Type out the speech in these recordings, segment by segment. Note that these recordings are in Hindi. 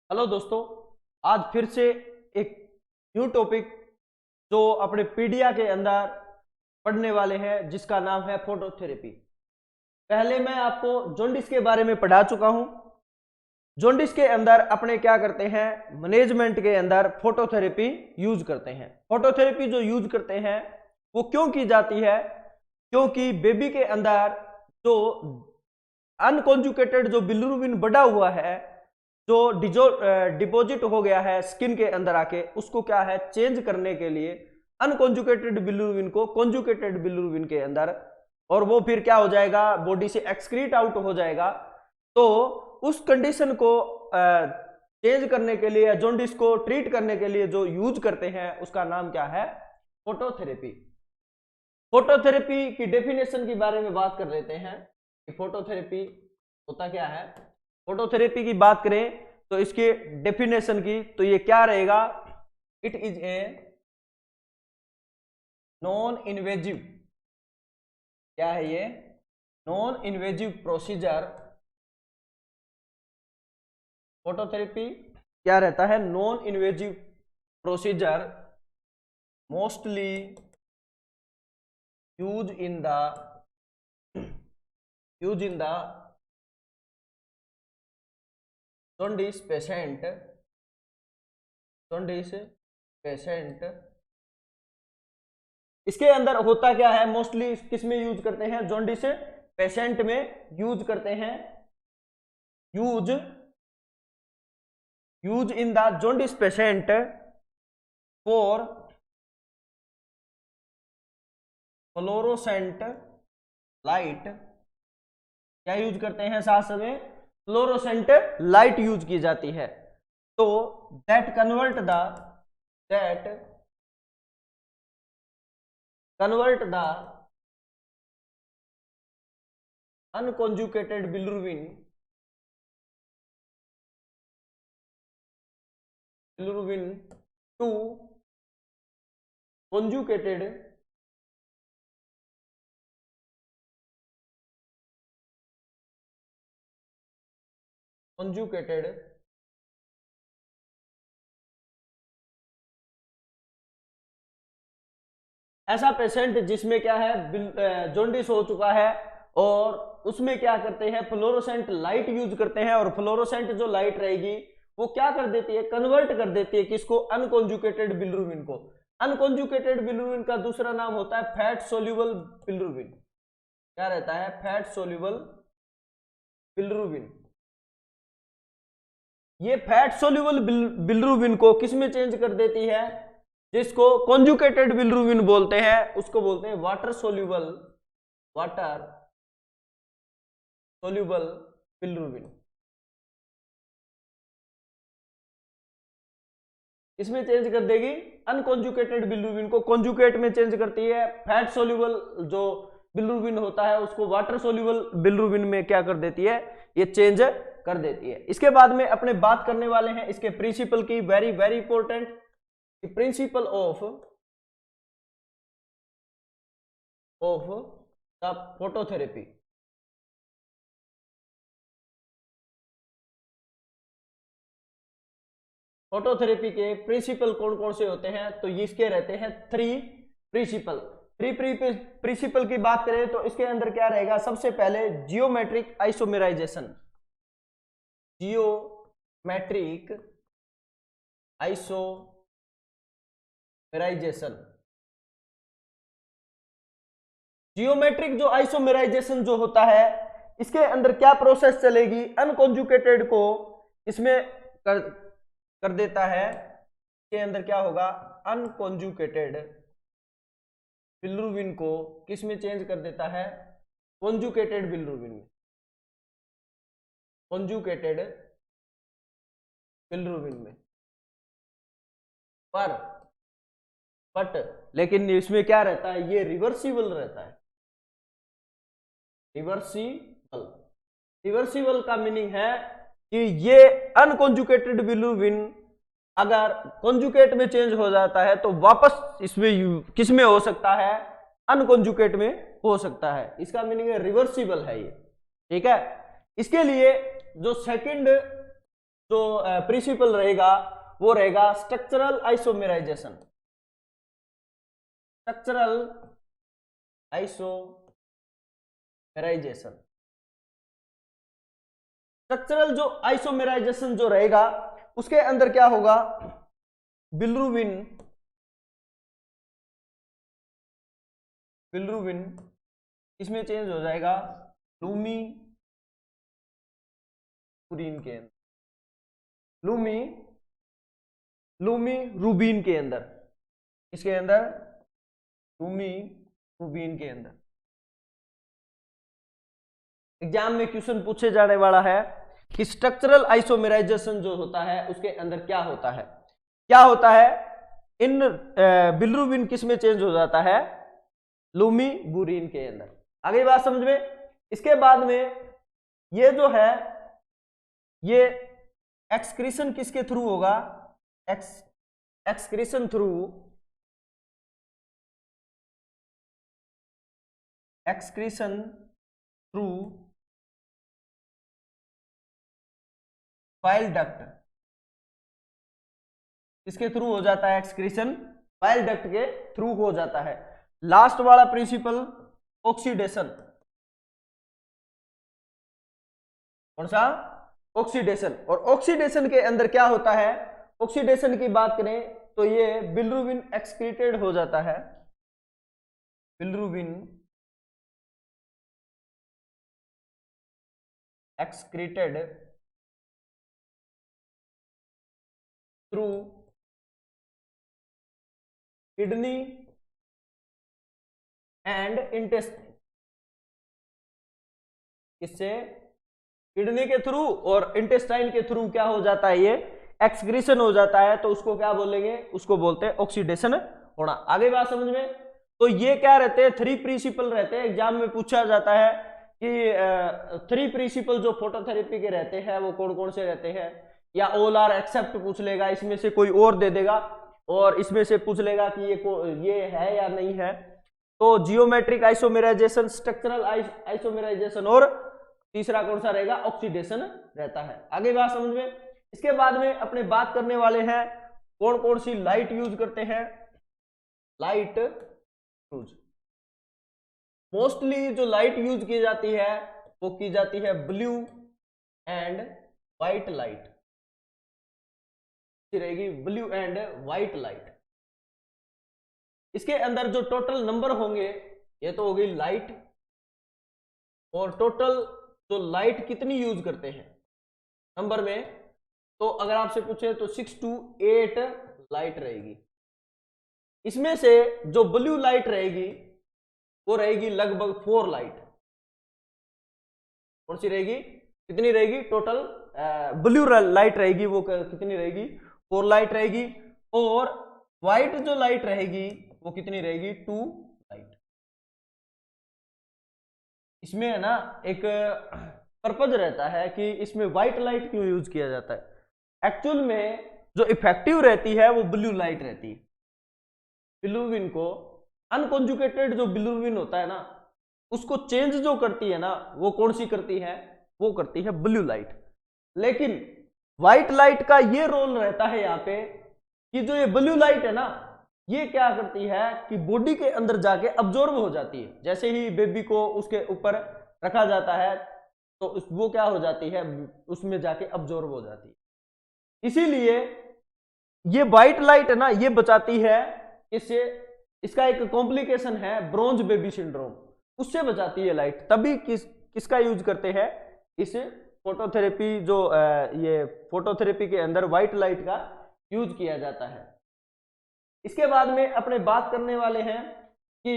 हेलो दोस्तों, आज फिर से एक न्यू टॉपिक जो अपने पीडिया के अंदर पढ़ने वाले हैं, जिसका नाम है फोटोथेरेपी। पहले मैं आपको जॉन्डिस के बारे में पढ़ा चुका हूं। जॉन्डिस के अंदर अपने क्या करते हैं, मैनेजमेंट के अंदर फोटोथेरेपी यूज करते हैं। फोटोथेरेपी जो यूज करते हैं वो क्यों की जाती है? क्योंकि बेबी के अंदर जो अनकॉन्जुकेटेड जो बिलिरुबिन बढ़ा हुआ है, जो डिपॉजिट हो गया है स्किन के अंदर आके, उसको क्या है चेंज करने के लिए अनकॉन्जुकेटेड बिलिरुबिन को कॉन्जुकेटेड बिलिरुबिन के अंदर, और वो फिर क्या हो जाएगा, बॉडी से एक्सक्रीट आउट हो जाएगा। तो उस कंडीशन को चेंज करने के लिए, जॉन्डिस को ट्रीट करने के लिए जो यूज करते हैं उसका नाम क्या है, फोटोथेरेपी। फोटोथेरेपी की डेफिनेशन के बारे में बात कर लेते हैं कि फोटोथेरेपी होता क्या है। फोटोथेरेपी की बात करें तो इसके डेफिनेशन की तो ये क्या रहेगा, it is a non invasive, क्या है ये, नॉन इन्वेजिव प्रोसीजर। फोटोथेरेपी क्या रहता है, non invasive procedure, mostly use in the jaundice patient, इसके अंदर होता क्या है, मोस्टली किस में यूज करते हैं, जॉन्डिस पेशेंट में यूज करते हैं। Use in the jaundice patient for fluorescent light, क्या यूज करते हैं, साथ में फ्लोरोसेंट लाइट यूज की जाती है। तो that convert the unconjugated bilirubin to conjugated ऐसा पेशेंट जिसमें क्या है, जॉन्डिस हो चुका है, और उसमें क्या करते हैं, फ्लोरोसेंट लाइट यूज करते हैं। और फ्लोरोसेंट जो लाइट रहेगी वो क्या कर देती है, कन्वर्ट कर देती है किसको, अनकॉन्जुकेटेड बिलिरुबिन को। अनकॉन्जुकेटेड बिलिरुबिन का दूसरा नाम होता है फैट सोल्यूबल बिलिरुबिन। क्या रहता है, फैट सोल्यूबल बिलिरुबिन। ये फैट सोल्यूबल बिलिरुबिन को किस में चेंज कर देती है, जिसको कॉन्जुकेटेड बिलिरुबिन बोलते हैं, उसको बोलते हैं वाटर सोल्यूबल बिलिरुबिन। इसमें चेंज कर देगी, अनकॉन्जुकेटेड बिलिरुबिन को कॉन्जुकेट में चेंज करती है। फैट सोल्यूबल जो बिलिरुबिन होता है उसको वाटर सोल्यूबल बिलिरुबिन में क्या कर देती है, ये चेंज कर देती है। इसके बाद में अपने बात करने वाले हैं इसके प्रिंसिपल की, very very important, principle of the phototherapy. Phototherapy के प्रिंसिपल कौन कौन से होते हैं, तो इसके रहते हैं थ्री प्रिंसिपल की बात करें तो इसके अंदर क्या रहेगा, सबसे पहले जियोमेट्रिक आइसोमेराइजेशन। जियोमेट्रिक जो आइसोमेराइजेशन जो होता है, इसके अंदर क्या प्रोसेस चलेगी, अनकॉन्जुकेटेड को इसमें कर देता है। इसके अंदर क्या होगा, अनकॉन्जुकेटेड बिलिरुबिन को किस में चेंज कर देता है, कॉन्जुकेटेड बिलिरुबिन में, बट लेकिन इसमें क्या रहता है, ये रिवर्सिबल रहता है। रिवर्सिबल का मीनिंग है कि ये अनकॉन्जुकेटेड बिलिरुबिन अगर कॉन्जुकेट में चेंज हो जाता है तो वापस इसमें किस में हो सकता है, अनकॉन्जुकेट में हो सकता है। इसका मीनिंग है रिवर्सिबल है ये, ठीक है। इसके लिए जो सेकंड जो प्रिंसिपल रहेगा वो रहेगा structural isomerisation. Structural isomerisation, structural जो आइसोमेराइजेशन जो रहेगा उसके अंदर क्या होगा, बिलिरुबिन इसमें चेंज हो जाएगा लूमीरुबिन के अंदर, लूमीरुबिन के अंदर, इसके अंदर लूमीरुबिन के अंदर। एग्जाम में क्वेश्चन पूछे जाने वाला है कि स्ट्रक्चरल आइसोमेराइजेशन जो होता है उसके अंदर क्या होता है, इन बिलिरुबिन किस में चेंज हो जाता है, लूमीबुरिन के अंदर। आगे बात समझ में। इसके बाद में ये जो है ये एक्सक्रीशन किसके थ्रू होगा, एक्सक्रीशन थ्रू बाइल डक्ट, इसके थ्रू हो जाता है एक्सक्रीशन, बाइल डक्ट के थ्रू हो जाता है। लास्ट वाला प्रिंसिपल ऑक्सीडेशन, कौन सा, ऑक्सीडेशन। और ऑक्सीडेशन के अंदर क्या होता है, ऑक्सीडेशन की बात करें तो ये बिलिरुबिन एक्सक्रीटेड हो जाता है, bilirubin excreted through kidney and intestine, इससे किडनी के थ्रू और इंटेस्टाइन के थ्रू क्या हो जाता है, ये एक्सक्रीशन हो जाता है, तो उसको क्या बोलेंगे, उसको बोलते हैं ऑक्सीडेशन होना। आगे बात समझ में। तो ये क्या रहते हैं, 3 प्रिंसिपल रहते हैं। एग्जाम में पूछा जाता है कि 3 प्रिंसिपल जो फोटोथेरेपी के रहते हैं वो कौन कौन से रहते हैं, या ऑल आर एक्सेप्ट पूछ लेगा, इसमें से कोई और दे देगा, और इसमें से पूछ लेगा कि ये है या नहीं है। तो जियोमेट्रिक आइसोमेराइजेशन, स्ट्रक्चरल आइसोमेराइजेशन, और तीसरा कौन सा रहेगा, ऑक्सीडेशन रहता है। आगे बात समझ में। इसके बाद में अपने बात करने वाले हैं कौन कौन सी लाइट यूज करते हैं, लाइट यूज। मोस्टली जो लाइट यूज की जाती है वो की जाती है ब्लू एंड व्हाइट लाइट, रहेगी ब्लू एंड व्हाइट लाइट। इसके अंदर जो टोटल नंबर होंगे, ये तो हो गई लाइट, और टोटल जो लाइट कितनी यूज करते हैं नंबर में, तो अगर आपसे पूछे तो 6 to 8 लाइट रहेगी। इसमें से जो ब्लू लाइट रहेगी वो रहेगी लगभग 4 लाइट। कौन सी रहेगी, कितनी रहेगी, टोटल ब्लू लाइट रहेगी वो कितनी रहेगी, 4 लाइट रहेगी। और व्हाइट जो लाइट रहेगी वो कितनी रहेगी, 2 लाइट। इसमें है ना एक पर्पज रहता है कि इसमें व्हाइट लाइट क्यों यूज किया जाता है। एक्चुअल में जो इफेक्टिव रहती है वो ब्लू लाइट रहती है। बिलिरुबिन को अनकॉन्जुगेटेड जो बिलिरुबिन होता है ना, उसको चेंज जो करती है ना, वो कौन सी करती है, वो करती है ब्लू लाइट। लेकिन व्हाइट लाइट का ये रोल रहता है यहाँ पे कि जो ये ब्लू लाइट है ना, ये क्या करती है कि बॉडी के अंदर जाके अब्जॉर्ब हो जाती है। जैसे ही बेबी को उसके ऊपर रखा जाता है तो वो क्या हो जाती है, उसमें जाके अब्जॉर्ब हो जाती है। इसीलिए ये व्हाइट लाइट है ना, ये बचाती है इससे। इसका एक कॉम्प्लिकेशन है ब्रोंज बेबी सिंड्रोम, उससे बचाती है लाइट। तभी किसका यूज करते हैं, इस फोटोथेरेपी, जो ये फोटोथेरेपी के अंदर व्हाइट लाइट का यूज किया जाता है। इसके बाद में अपने बात करने वाले हैं कि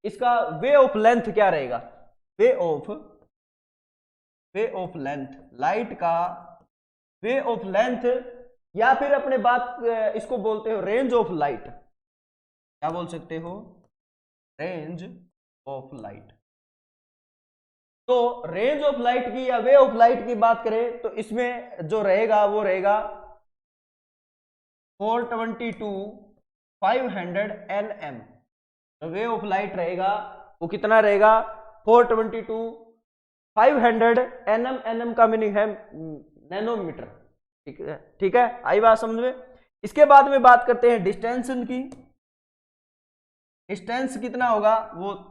इसका वे ऑफ लेंथ क्या रहेगा, वे ऑफ लेंथ, लाइट का वे ऑफ लेंथ, या फिर अपने बात इसको बोलते हो रेंज ऑफ लाइट। क्या बोल सकते हो, रेंज ऑफ लाइट। तो रेंज ऑफ लाइट की या वे ऑफ लाइट की बात करें तो इसमें जो रहेगा वो रहेगा 420 to 500 nm। Way of light रहेगा वो कितना रहेगा, 420 to 500 nm। nm का मीनिंग है नैनोमीटर, ठीक है, आई बात समझ में। इसके बाद में बात करते हैं डिस्टेंशन की। डिस्टेंस कितना होगा,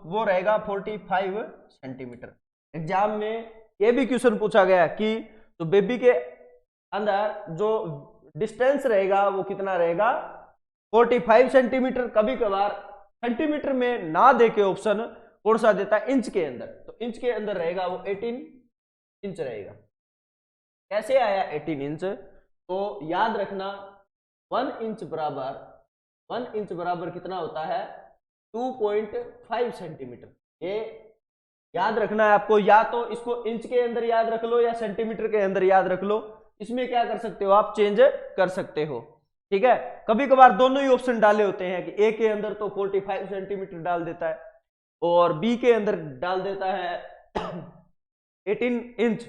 वो रहेगा 45 सेंटीमीटर। एग्जाम में ये भी क्वेश्चन पूछा गया कि तो बेबी के अंदर जो डिस्टेंस रहेगा वो कितना रहेगा, 45 सेंटीमीटर। कभी कभार सेंटीमीटर में ना देके ऑप्शन कौन सा देता है, इंच के अंदर, तो इंच के अंदर रहेगा वो 18 इंच रहेगा। कैसे आया 18 इंच, तो याद रखना 1 इंच बराबर कितना होता है, 2.5 सेंटीमीटर। ये याद रखना है आपको, या तो इसको इंच के अंदर याद रख लो या सेंटीमीटर के अंदर याद रख लो, इसमें क्या कर सकते हो आप, चेंज कर सकते हो। ठीक है, कभी कभार दोनों ही ऑप्शन डाले होते हैं कि ए के अंदर तो 45 सेंटीमीटर डाल देता है और बी के अंदर डाल देता है 18 इंच,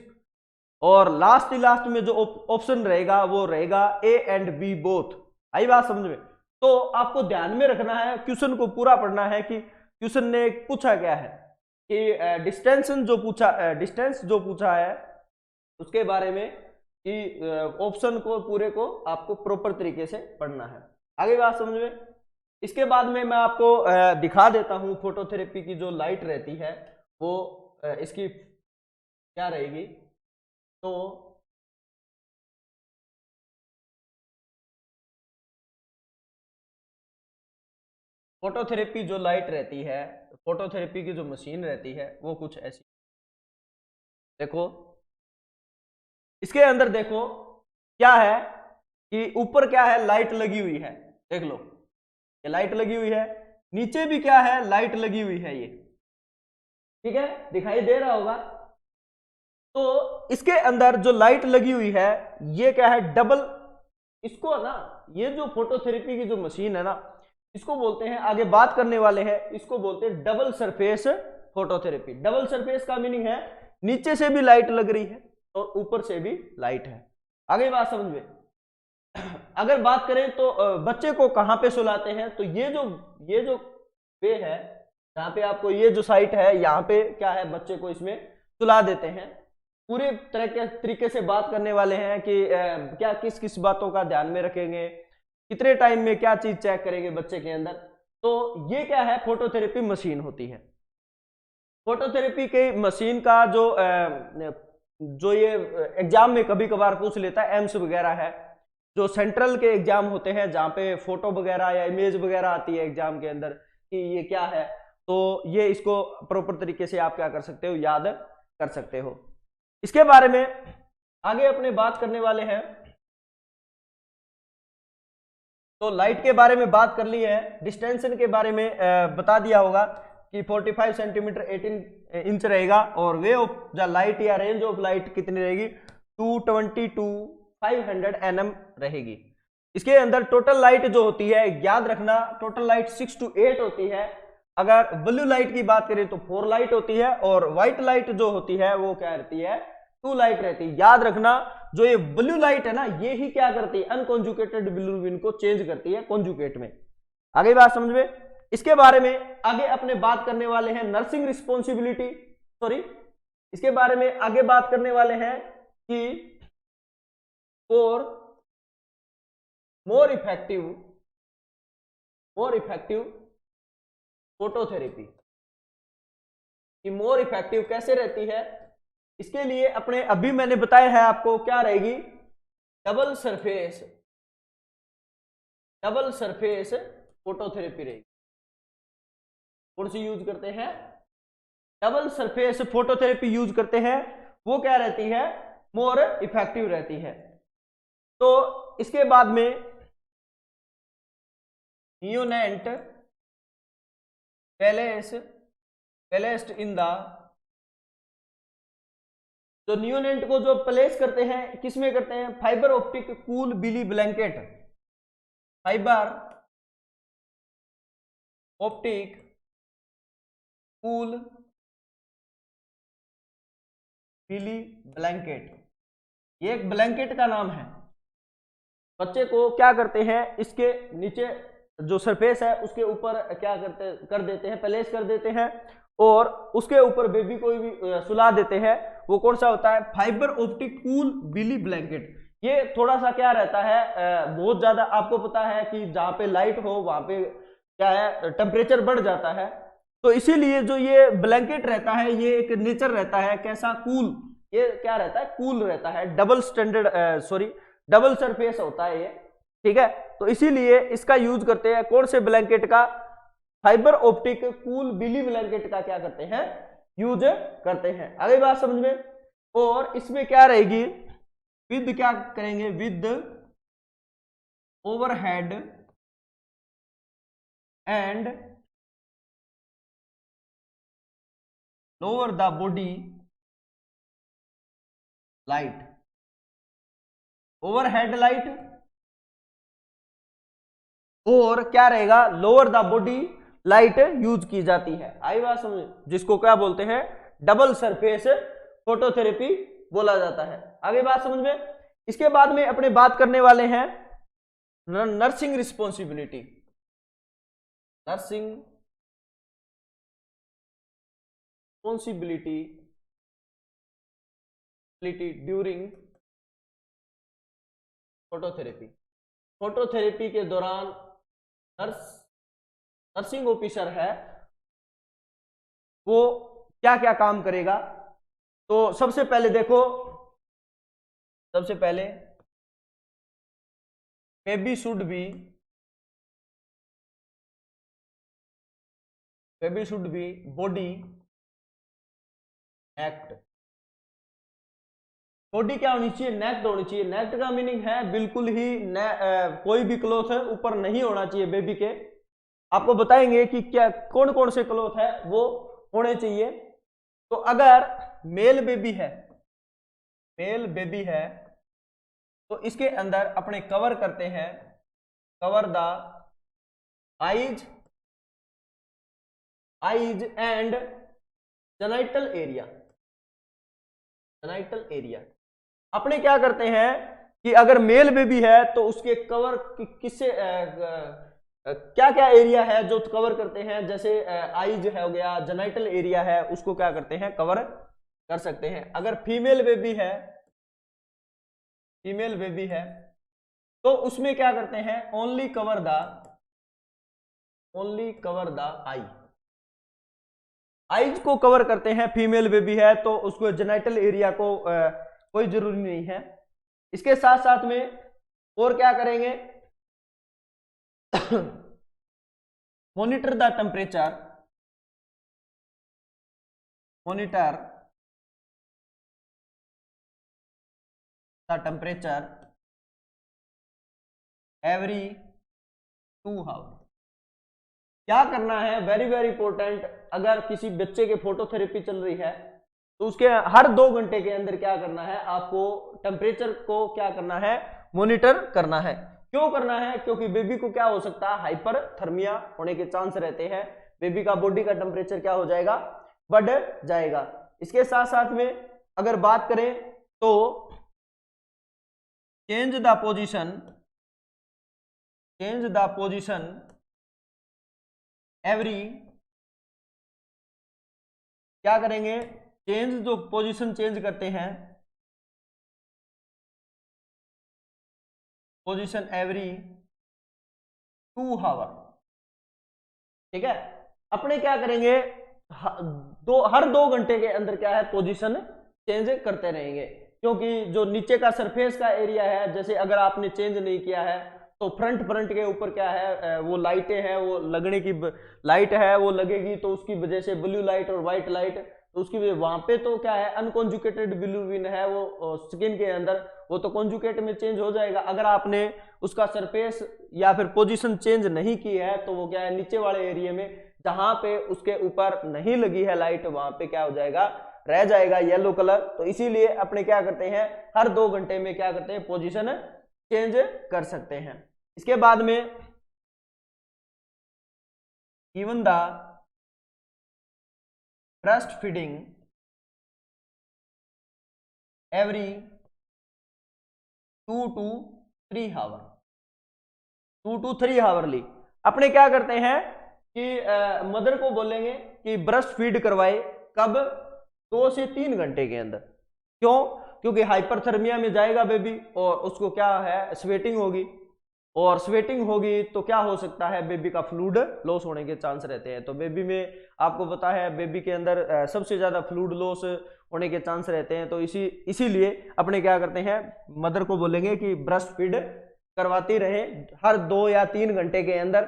और लास्ट में जो ऑप्शन रहेगा वो रहेगा ए एंड बी बोथ। आई बात समझ में। तो आपको ध्यान में रखना है, क्वेश्चन को पूरा पढ़ना है कि क्वेश्चन ने पूछा क्या है, कि डिस्टेंस जो पूछा है उसके बारे में, कि ऑप्शन को पूरे को आपको प्रॉपर तरीके से पढ़ना है। आगे बात समझ में। इसके बाद में मैं आपको दिखा देता हूं फोटोथेरेपी की जो लाइट रहती है वो इसकी क्या रहेगी। तो फोटोथेरेपी जो लाइट रहती है, फोटोथेरेपी की जो मशीन रहती है वो कुछ ऐसी, देखो इसके अंदर देखो क्या है कि ऊपर क्या है, लाइट लगी हुई है, देख लो ये लाइट लगी हुई है, नीचे भी क्या है, लाइट लगी हुई है ये, ठीक है, दिखाई दे रहा होगा। तो इसके अंदर जो लाइट लगी हुई है ये क्या है, डबल, इसको ना, ये जो फोटोथेरेपी की जो मशीन है ना, इसको बोलते हैं, आगे बात करने वाले हैं, इसको बोलते हैं double surface phototherapy. Double surface का मीनिंग है नीचे से भी लाइट लग रही है और ऊपर से भी लाइट है। आगे बात समझ में। अगर बात करें तो बच्चे को कहां पे सुलाते हैं, तो ये जो वे है, जहां पे आपको ये जो साइट है, यहाँ पे क्या है, बच्चे को इसमें सुला देते हैं। पूरे तरह के तरीके से बात करने वाले हैं कि क्या किस किस बातों का ध्यान में रखेंगे, कितने टाइम में क्या चीज चेक करेंगे बच्चे के अंदर। तो ये क्या है, फोटोथेरेपी मशीन होती है। फोटोथेरेपी के मशीन का जो ये एग्जाम में कभी कभार पूछ लेता है, एम्स वगैरह है, जो सेंट्रल के एग्जाम होते हैं जहाँ पे फोटो वगैरह या इमेज वगैरह आती है एग्जाम के अंदर कि ये क्या है, तो ये इसको प्रॉपर तरीके से आप क्या कर सकते हो, याद कर सकते हो। इसके बारे में आगे अपने बात करने वाले हैं। तो लाइट के बारे में बात कर ली है, डिस्टेंशन के बारे में बता दिया होगा कि 45 सेंटीमीटर 18 इंच रहेगा, और वे ऑफ द लाइट या रेंज ऑफ लाइट कितनी रहेगी, 220 to 500 nm रहेगी। इसके अंदर टोटल लाइट जो होती है, याद रखना टोटल लाइट 6 to 8 होती है। अगर ब्लू लाइट की बात करें तो 4 लाइट होती है, और व्हाइट लाइट जो होती है वो क्या रहती है, 2 लाइट रहती है। याद रखना जो ये ब्लू लाइट है ना, ये ही क्या करती है, अनकॉन्जुगेटेड बिलिरुबिन को चेंज करती है कॉन्जुगेट में। आगे बात समझ में। इसके बारे में आगे अपने बात करने वाले हैं नर्सिंग रिस्पॉन्सिबिलिटी, इसके बारे में आगे बात करने वाले हैं कि फॉर मोर इफेक्टिव फोटोथेरेपी कि मोर इफेक्टिव कैसे रहती है। इसके लिए अपने अभी मैंने बताया है आपको क्या रहेगी, डबल सरफेस फोटोथेरेपी रहेगी। कौन सी यूज करते हैं, डबल सरफेस फोटोथेरेपी यूज करते हैं, वो क्या रहती है, मोर इफेक्टिव रहती है। तो इसके बाद में नियोनेंट प्लेस्ड इन द, तो नियोनेंट को जो प्लेस करते हैं किसमें करते हैं, फाइबर ऑप्टिक कूल बिली ब्लैंकेट, फाइबर ऑप्टिक कूल बिली ब्लैंकेट, ये एक ब्लैंकेट का नाम है। बच्चे को क्या करते हैं, इसके नीचे जो सरफेस है उसके ऊपर क्या कर देते हैं, प्लेस कर देते हैं, और उसके ऊपर बेबी को भी सुला देते हैं। वो कौन सा होता है, फाइबर ऑप्टिक कूल बिली ब्लैंकेट। ये थोड़ा सा क्या रहता है, बहुत ज्यादा आपको पता है कि जहां पे लाइट हो वहां पे क्या है, टेम्परेचर बढ़ जाता है। तो इसीलिए जो ये ब्लैंकेट रहता है ये एक नेचर रहता है कैसा, कूल। ये क्या रहता है, कूल रहता है, double standard sorry double surface होता है ये, ठीक है। तो इसीलिए इसका यूज करते हैं कौन से ब्लैंकेट का, फाइबर ऑप्टिक कूल बिली ब्लैंकेट का क्या करते हैं, यूज करते हैं। अगली बात समझ में। और इसमें क्या रहेगी, विद क्या करेंगे, with overhead and lower the body light, overhead light और क्या रहेगा, lower the body light use की जाती है। आई बात समझ, जिसको क्या बोलते हैं, डबल सरफेस फोटोथेरेपी बोला जाता है। आगे बात समझ में। इसके बाद में अपने बात करने वाले हैं nursing responsibility, nursing responsibility during phototherapy. Phototherapy के दौरान नर्सिंग ऑफिसर है वो क्या क्या काम करेगा। तो सबसे पहले देखो, सबसे पहले baby should be body act. Body क्या होनी चाहिए, नेक्ड होनी चाहिए। नेक्ड का मीनिंग है बिल्कुल ही कोई भी क्लोथ है ऊपर नहीं होना चाहिए बेबी के। आपको बताएंगे कि क्या कौन कौन से क्लोथ है वो होने चाहिए। तो अगर मेल बेबी है तो इसके अंदर अपने कवर करते हैं, cover the eyes and genital area. अपने क्या करते हैं कि अगर मेल बेबी है तो उसके कवर किससे क्या क्या एरिया है जो कवर करते हैं, जैसे आईज है हो गया, जेनिटल एरिया है, उसको क्या करते हैं, कवर कर सकते हैं। अगर फीमेल बेबी है तो उसमें क्या करते हैं, ओनली कवर द आईज को कवर करते हैं। फीमेल बेबी है तो उसको जेनिटल एरिया को कोई जरूरी नहीं है। इसके साथ साथ में और क्या करेंगे, monitor the temperature every 2 hour. क्या करना है, वेरी वेरी इंपॉर्टेंट। अगर किसी बच्चे के फोटोथेरेपी चल रही है तो उसके हर 2 घंटे के अंदर क्या करना है, आपको टेम्परेचर को क्या करना है, मॉनिटर करना है। क्यों करना है, क्योंकि बेबी को क्या हो सकता है, हाइपरथर्मिया होने के चांस रहते हैं। बेबी का बॉडी का टेम्परेचर क्या हो जाएगा, बढ़ जाएगा। इसके साथ साथ में अगर बात करें तो चेंज द पोजीशन एवरी, क्या करेंगे, जो पोजीशन चेंज करते हैं, पोजीशन एवरी 2 आवर। ठीक है, अपने क्या करेंगे, हर 2 घंटे के अंदर क्या है, पोजीशन चेंज करते रहेंगे। क्योंकि जो नीचे का सरफेस का एरिया है, जैसे अगर आपने चेंज नहीं किया है तो फ्रंट के ऊपर क्या है, वो लाइटें हैं, वो लगने की लाइट है वो लगेगी, तो उसकी वजह से ब्लू लाइट और व्हाइट लाइट, तो उसकी वजह वहां पे तो क्या है, अनकॉन्जुकेटेड बिलिरुबिन है वो स्किन के अंदर, वो तो कॉन्जुकेट में चेंज हो जाएगा। अगर आपने उसका सरफेस या फिर पोजीशन चेंज नहीं की है तो वो क्या है, नीचे वाले एरिया में जहां पे उसके ऊपर नहीं लगी है लाइट, वहां पे क्या हो जाएगा, रह जाएगा येलो कलर। तो इसीलिए अपने क्या करते हैं, हर 2 घंटे में क्या करते हैं, पोजीशन चेंज कर सकते हैं। इसके बाद में even the breast feeding every 2 to 3 hour, 2 to 3 hourly. अपने क्या करते हैं कि मदर को बोलेंगे कि ब्रेस्ट फीड करवाए, कब, 2 से 3 घंटे के अंदर। क्यों, क्योंकि हाइपरथर्मिया में जाएगा बेबी और उसको क्या है, स्वेटिंग होगी, और स्वेटिंग होगी तो क्या हो सकता है, बेबी का फ्लूइड लॉस होने के चांस रहते हैं। तो बेबी में आपको पता है बेबी के अंदर सबसे ज्यादा फ्लूइड लॉस होने के चांस रहते हैं। तो इसीलिए अपने क्या करते हैं, मदर को बोलेंगे कि ब्रेस्ट फीड करवाती रहे हर 2 या 3 घंटे के अंदर।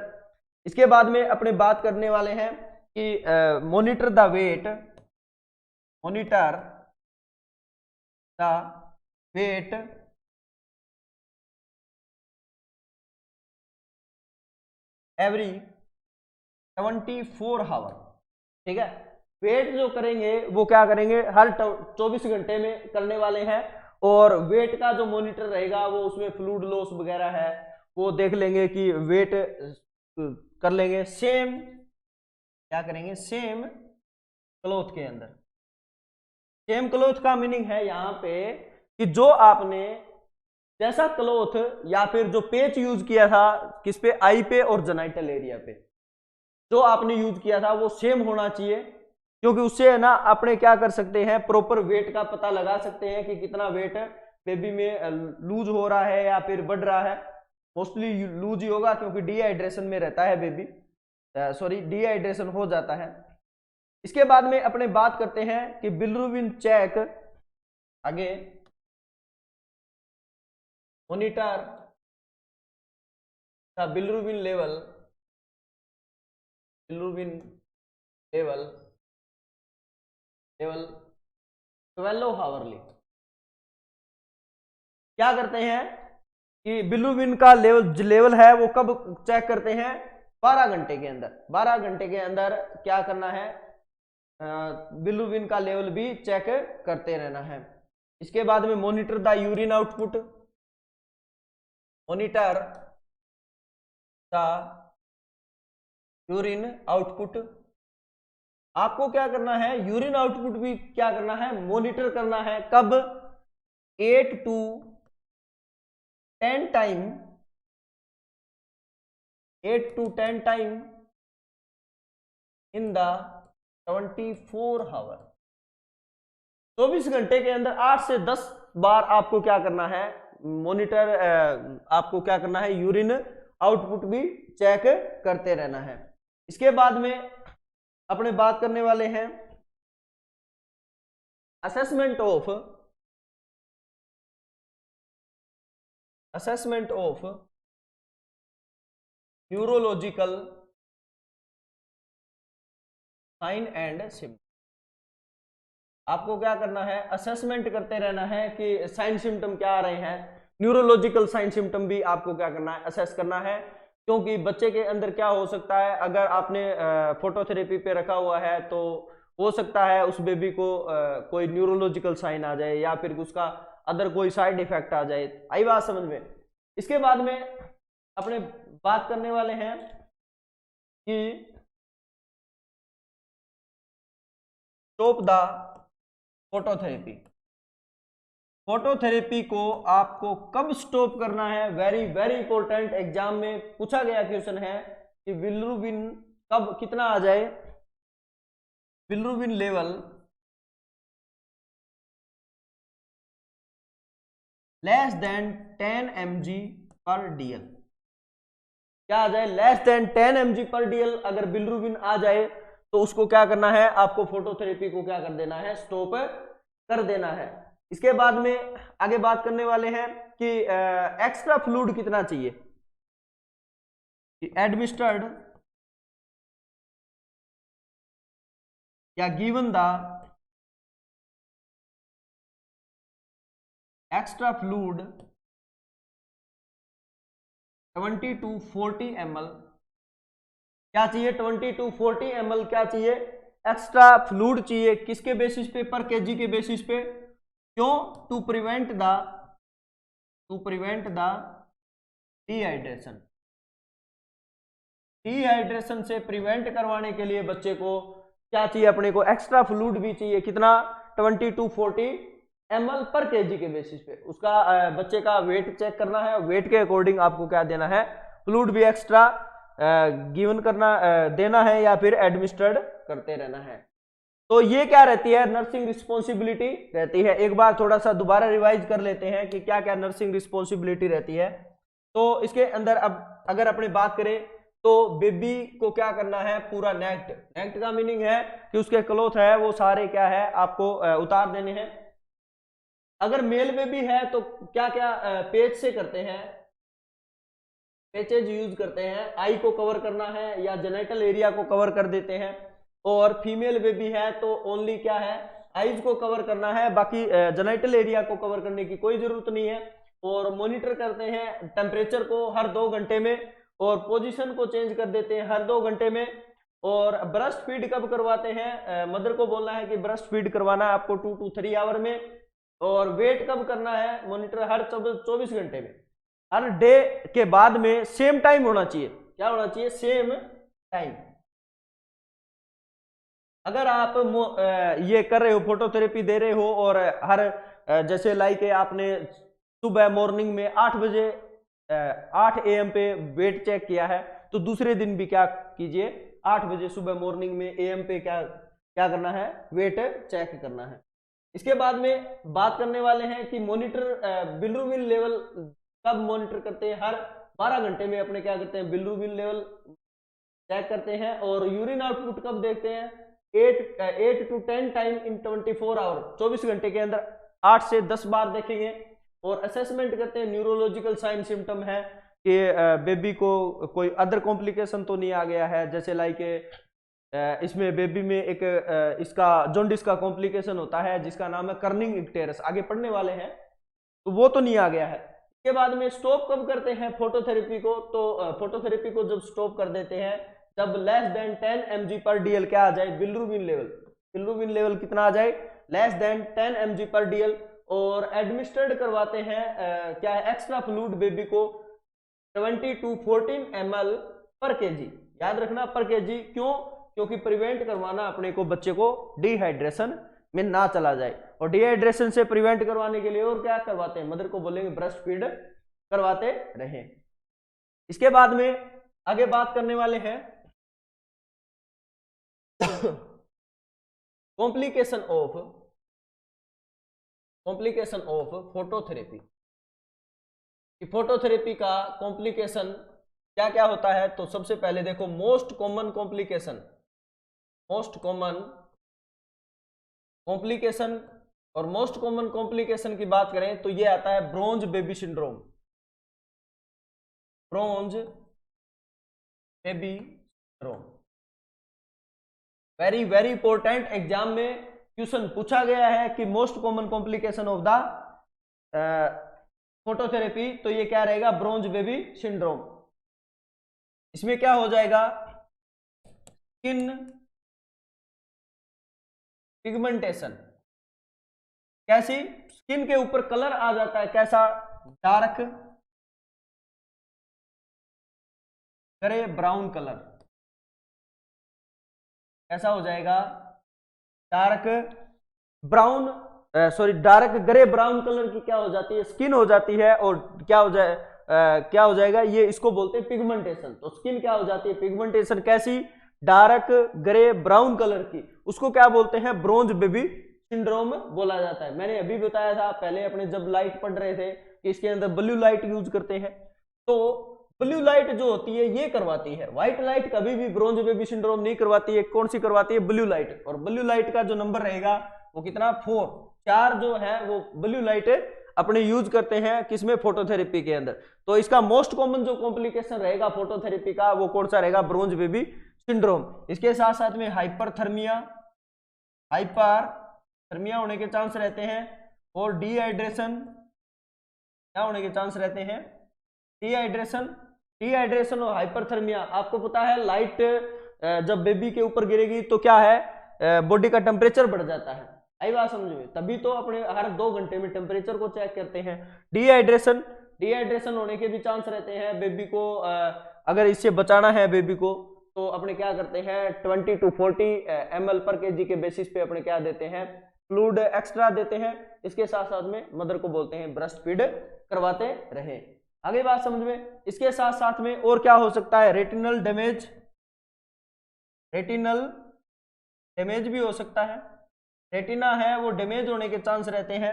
इसके बाद में अपने बात करने वाले हैं कि monitor the weight, monitor the weight every 24 hour. ठीक है, वेट जो करेंगे वो क्या करेंगे, हर 24 घंटे में करने वाले हैं। और वेट का जो मॉनिटर रहेगा वो उसमें फ्लूइड लॉस वगैरह है वो देख लेंगे कि वेट कर लेंगे। सेम क्या करेंगे, सेम क्लॉथ के अंदर। सेम क्लॉथ का मीनिंग है यहाँ पे कि जो आपने जैसा क्लॉथ या फिर जो पेच यूज किया था किस पे, आई पे और जेनाइटल एरिया पे, जो आपने यूज किया था वो सेम होना चाहिए, क्योंकि उससे है ना अपने क्या कर सकते हैं, प्रॉपर वेट का पता लगा सकते हैं कि कितना वेट बेबी में लूज हो रहा है या फिर बढ़ रहा है। मोस्टली लूज ही होगा क्योंकि डिहाइड्रेशन में रहता है बेबी, सॉरी डिहाइड्रेशन हो जाता है। इसके बाद में अपने बात करते हैं कि बिलिरुबिन चेक, आगे monitor the bilirubin level, bilirubin level 12 hourly. क्या करते हैं कि बिलिरुबिन का लेवल है वो कब चेक करते हैं, 12 घंटे के अंदर। 12 घंटे के अंदर क्या करना है, बिलिरुबिन का लेवल भी चेक करते रहना है। इसके बाद में monitor the urine output, monitor the urine output. आपको क्या करना है, यूरिन आउटपुट भी क्या करना है, मॉनिटर करना है। कब, 8 to 10 time, 8 to 10 time in the 24 hour. 24 घंटे के अंदर 8 से 10 बार आपको क्या करना है, मॉनिटर, आपको क्या करना है, यूरिन आउटपुट भी चेक करते रहना है। इसके बाद में अपने बात करने वाले हैं assessment of neurological sign and symptom. आपको क्या करना है, असेसमेंट करते रहना है कि साइन सिम्टम क्या आ रहे हैं। न्यूरोलॉजिकल साइन सिम्टम भी आपको क्या करना है, असेस करना है, क्योंकि बच्चे के अंदर क्या हो सकता है, अगर आपने फोटोथेरेपी पे रखा हुआ है तो हो सकता है उस बेबी को कोई न्यूरोलॉजिकल साइन आ जाए या फिर उसका अदर कोई साइड इफेक्ट आ जाए। आई बात समझ में। इसके बाद में अपने बात करने वाले हैं कि स्टॉप द फोटोथेरेपी। फोटोथेरेपी को आपको कब स्टॉप करना है, वेरी वेरी इंपॉर्टेंट, एग्जाम में पूछा गया क्वेश्चन है कि बिलिरुबिन कब कितना आ जाए, bilirubin level less than 10 mg पर DL। क्या आ जाए, लेस देन 10 mg पर DL। अगर बिलिरुबिन आ जाए तो उसको क्या करना है, आपको फोटोथेरेपी को क्या कर देना है, स्टॉप कर देना है। इसके बाद में आगे बात करने वाले हैं कि एक्स्ट्रा फ्लूइड कितना चाहिए, कि एडमिनिस्टर्ड या given the extra fluid 20 to 40 ml। क्या चाहिए, 20 to 40 ml क्या चाहिए, एक्स्ट्रा फ्लूइड चाहिए। किसके बेसिस पे, पर केजी के बेसिस पे। क्यों, to prevent the dehydration. Dehydration से प्रिवेंट करवाने के लिए बच्चे को क्या चाहिए, अपने को एक्स्ट्रा फ्लूइड भी चाहिए। कितना, 20 to 40 ml पर केजी के बेसिस पे। उसका बच्चे का वेट चेक करना है, वेट के अकॉर्डिंग आपको क्या देना है, फ्लूइड भी एक्स्ट्रा गिवन करना देना है या फिर एडमिनिस्टर्ड करते रहना है। तो ये क्या रहती है, नर्सिंग रिस्पॉन्सिबिलिटी रहती है। एक बार थोड़ा सा दोबारा रिवाइज कर लेते हैं कि क्या क्या नर्सिंग रिस्पॉन्सिबिलिटी रहती है। तो इसके अंदर अब अगर अपनी बात करें तो बेबी को क्या करना है, पूरा नेक्ट, नेक्ट का मीनिंग है कि उसके क्लोथ है वो सारे क्या है आपको उतार देने हैं। अगर मेल बेबी है तो क्या क्या पेच से करते हैं, पेचेज यूज करते हैं, आई को कवर करना है या जेनिटल एरिया को कवर कर देते हैं। और फीमेल बेबी है तो ओनली क्या है, आईज को कवर करना है, बाकी जेनिटल एरिया को कवर करने की कोई जरूरत नहीं है। और मॉनिटर करते हैं टेम्परेचर को हर 2 घंटे में, और पोजीशन को चेंज कर देते हैं हर 2 घंटे में। और ब्रेस्ट फीड कब करवाते हैं, मदर को बोलना है कि ब्रेस्ट फीड करवाना है आपको 2 to 3 आवर में। और वेट कब करना है, मॉनिटर हर 24 घंटे में, हर डे के बाद में सेम टाइम होना चाहिए। क्या होना चाहिए, सेम टाइम। अगर आप ये कर रहे हो, फोटोथेरेपी दे रहे हो, और हर जैसे लाइक आपने सुबह मॉर्निंग में 8 बजे 8 AM पे वेट चेक किया है, तो दूसरे दिन भी क्या कीजिए, 8 बजे सुबह मॉर्निंग में AM पे क्या क्या करना है, वेट चेक करना है। इसके बाद में बात करने वाले हैं कि मॉनिटर बिलिरुबिन लेवल कब मॉनिटर करते हैं, हर 12 घंटे में अपने क्या करते हैं, बिलिरुबिन लेवल चेक करते हैं। और यूरिन आउटपुट कब देखते हैं, 8 to 10 टाइम इन 24 आवर, 24 घंटे के अंदर 8 से 10 बार देखेंगे। और असेसमेंट करते हैं, न्यूरोलॉजिकल साइन सिम्टम है कि बेबी को कोई अदर कॉम्प्लिकेशन तो नहीं आ गया है, जैसे लाइक इसमें बेबी में एक इसका जॉन्डिस का कॉम्प्लिकेशन होता है जिसका नाम है कर्निंग इक्टेरस, आगे पढ़ने वाले हैं, तो वो तो नहीं आ गया है। इसके बाद में स्टॉप कब करते हैं फोटोथेरेपी को, तो फोटोथेरेपी को जब स्टॉप कर देते हैं जब लेस देन 10 mg/dl क्या आ जाए, बिलिरुबिन लेवल, बिलिरुबिन लेवल कितना आ जाए, लेस देन 10 mg/dl। और एडमिनिस्ट्रेट करवाते हैं क्या है, एक्स्ट्रा फ्लूइड बेबी को 20 to 14 ml पर kg, याद रखना पर kg, क्यों, क्योंकि प्रिवेंट करवाना अपने को बच्चे को डिहाइड्रेशन में ना चला जाए। और डिहाइड्रेशन से प्रिवेंट करवाने के लिए और क्या करवाते हैं, मदर को बोलेंगे ब्रेस्ट फीड करवाते रहें। इसके बाद में आगे बात करने वाले हैं कॉम्प्लिकेशन ऑफ फोटोथेरेपी। फोटोथेरेपी का कॉम्प्लिकेशन क्या क्या होता है, तो सबसे पहले देखो मोस्ट कॉमन कॉम्प्लिकेशन और मोस्ट कॉमन कॉम्प्लिकेशन की बात करें तो ये आता है bronze baby syndrome, bronze baby syndrome. Very very important, exam में क्वेश्चन पूछा गया है कि most common complication of the phototherapy, तो ये क्या रहेगा, ब्रोंज बेबी सिंड्रोम। इसमें क्या हो जाएगा, स्किन पिगमेंटेशन, कैसी, स्किन के ऊपर कलर आ जाता है, कैसा, डार्क ग्रे ब्राउन कलर, कैसा हो जाएगा, dark brown dark grey brown colour की क्या हो जाती है, स्किन हो जाती है। और क्या हो जाएगा, ये इसको बोलते हैं पिगमेंटेशन। तो स्किन क्या हो जाती है, पिगमेंटेशन कैसी, डार्क ग्रे ब्राउन कलर की, उसको क्या बोलते हैं, ब्रोंज बेबी सिंड्रोम बोला जाता है। मैंने अभी बताया था पहले अपने जब लाइट पढ़ रहे थे कि इसके अंदर ब्लू लाइट यूज करते हैं, तो ब्लू लाइट जो होती है ये करवाती है, व्हाइट लाइट कभी भी ब्रोंज बेबी सिंड्रोम नहीं करवाती है। कौन सी करवाती है, ब्लू लाइट। और ब्लू लाइट का जो नंबर रहेगा वो कितना, 4 जो है वो ब्लू लाइट अपने यूज करते हैं किसमें, फोटोथेरेपी के अंदर। तो इसका मोस्ट कॉमन जो कॉम्प्लिकेशन रहेगा फोटोथेरेपी का वो कौन सा रहेगा, ब्रोंज बेबी सिंड्रोम। इसके साथ साथ में हाइपरथर्मिया होने के चांस रहते हैं। और डिहाइड्रेशन क्या होने के चांस रहते हैं, डिहाइड्रेशन और हाइपरथर्मिया। आपको पता है लाइट जब बेबी के ऊपर गिरेगी तो क्या है, बॉडी का टेम्परेचर बढ़ जाता है, आई बात समझ में, तभी तो अपने हर 2 घंटे में टेम्परेचर को चेक करते हैं। डिहाइड्रेशन होने के भी चांस रहते हैं बेबी को। अगर इससे बचाना है बेबी को तो अपने क्या करते हैं, 20 to 40 ml पर kg के बेसिस पे अपने क्या देते हैं, फ्लूइड एक्स्ट्रा देते हैं। इसके साथ साथ में मदर को बोलते हैं ब्रेस्ट फीड करवाते रहे। आगे बात समझ में। इसके साथ साथ में और क्या हो सकता है, रेटिनल डैमेज भी हो सकता है। रेटिना है वो डैमेज होने के चांस रहते हैं,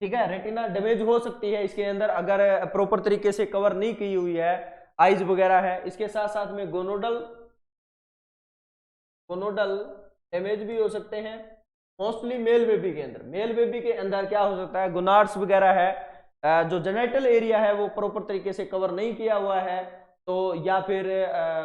ठीक है, रेटिना डैमेज हो सकती है इसके अंदर अगर प्रॉपर तरीके से कवर नहीं की हुई है, आइज वगैरह है। इसके साथ साथ में गोनोडल डैमेज भी हो सकते हैं, मोस्टली मेल बेबी के अंदर। मेल बेबी के अंदर क्या हो सकता है, गोनाड्स वगैरह है, जो जेनेटल एरिया है वो प्रॉपर तरीके से कवर नहीं किया हुआ है, तो या फिर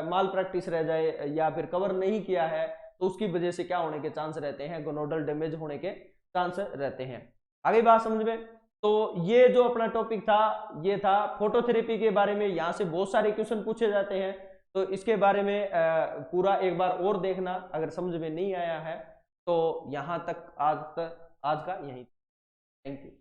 माल प्रैक्टिस रह जाए या फिर कवर नहीं किया है, तो उसकी वजह से क्या होने के चांस रहते हैं, गोनोडल डैमेज होने के चांस रहते हैं। आगे बात समझ में। तो ये जो अपना टॉपिक था ये था फोटोथेरेपी के बारे में। यहाँ से बहुत सारे क्वेश्चन पूछे जाते हैं, तो इसके बारे में पूरा एक बार और देखना, अगर समझ में नहीं आया है तो यहाँ तक आज का यही। Thank you.